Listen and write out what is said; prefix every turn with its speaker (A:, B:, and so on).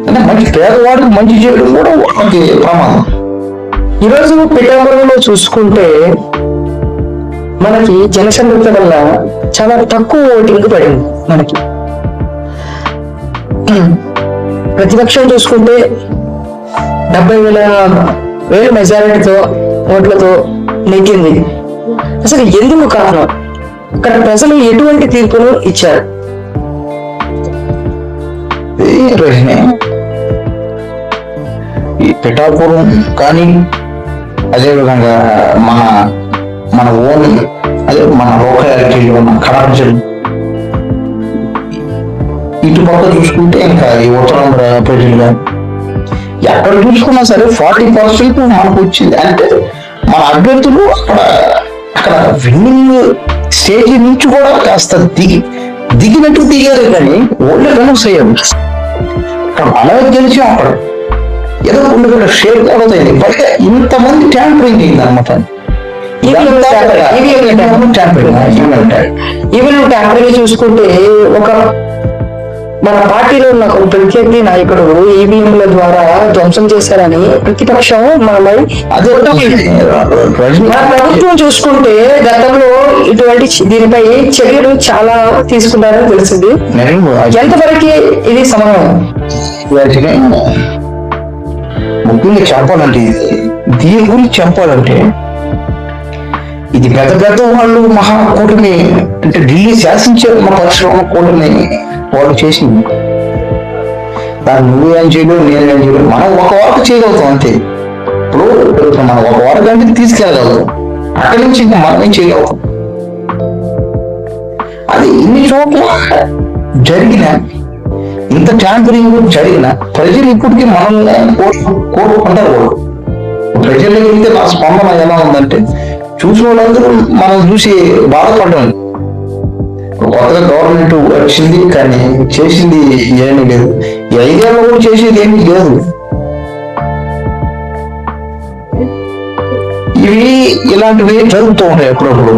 A: అంటే మంచి పేదవాడికి మంచి చేయడం కూడా వాళ్ళకి ప్రమాదం.
B: ఈరోజు పిఠాపురంలో చూసుకుంటే మనకి జనసంఘటన వల్ల చాలా తక్కువ ఓటింగ్ పడింది. మనకి ప్రతిపక్షం చూసుకుంటే 70,000 మెజారిటీతో ఓట్లతో నెగ్గింది. అసలు ఎందుకు కారణం? అక్కడ ప్రజలు ఎటువంటి తీర్పును ఇచ్చారు?
A: ఈ పిఠాపురం కానీ అదేవిధంగా మన ఓన్ అదే మన లోకాలిటీలో ఉన్న కడప జిల్లా ఇటుపక్క చూసుకుంటే ఇంకా ఈ ఉత్తరాంధ్ర ప్రజలుగా ఎక్కడ చూసుకున్నా సరే 40% మనకు వచ్చింది. అంటే మన అభ్యర్థులు అక్కడ విన్నింగ్ స్టేజ్ నుంచి కూడా కాస్త దిగినట్టు దిగారు, కానీ ఓన్లీ రన్స్ అయ్యారు. అక్కడ మనమే గెలిచాం. అక్కడ ఏదో కొన్ని షేర్ అవుతాయి. పైగా ఇంతమంది ట్యాంపరింగ్ అయింది అనమాట.
B: ఈవెన్ ట్యాంపరింగ్ చూసుకుంటే ఒక మన పార్టీలో ఉన్న ఒక ప్రత్యర్థి నాయకుడు ఈవీఎంల ద్వారా ధ్వంసం చేశారని ప్రతిపక్షం మనమై మన ప్రభుత్వం చూసుకుంటే గతంలో ఇటువంటి దీనిపై చర్యలు చాలా తీసుకున్నారని తెలిసింది. ఎంతవరకు ఇది సమన్వయం?
A: ముఖ్యంగా చెప్పాలంటే దీని గురించి చెప్పాలంటే ఇది పెద్ద వాళ్ళు మహాకూటమి అంటే ఢిల్లీ శాసించే మన పక్షం కూటమి వాళ్ళు చేసింది. దాన్ని నువ్వేం చేయలేవు, నేనేం చేయలేవు. మనం ఒక వార్త చేయగలుగుతాం అంతే. ఇప్పుడు మనం ఒక వార్త అంటే తీసుకెళ్ళగలుగుతాం, అక్కడి నుంచి ఇంకా మనమేం చేయగలుగుతాం. అది ఇన్ని చోట్ల జరిగిన ఇంత ట్యాంపరింగ్ జరిగిన ప్రజలు ఇప్పటికీ మనల్ని కోరుకుంటారు. ప్రజలకు వెళ్తే నా స్పందన ఎలా ఉందంటే చూసిన వాళ్ళందరూ మనం చూసి బాధపడ్డాం. కొత్తగా గవర్నమెంట్ వచ్చింది కానీ చేసింది ఏమీ లేదు. 5 ఏళ్ళలో కూడా చేసేది ఏమీ లేదు. ఇవి ఇలాంటివి జరుగుతూ ఉంటాయి అప్పుడప్పుడు.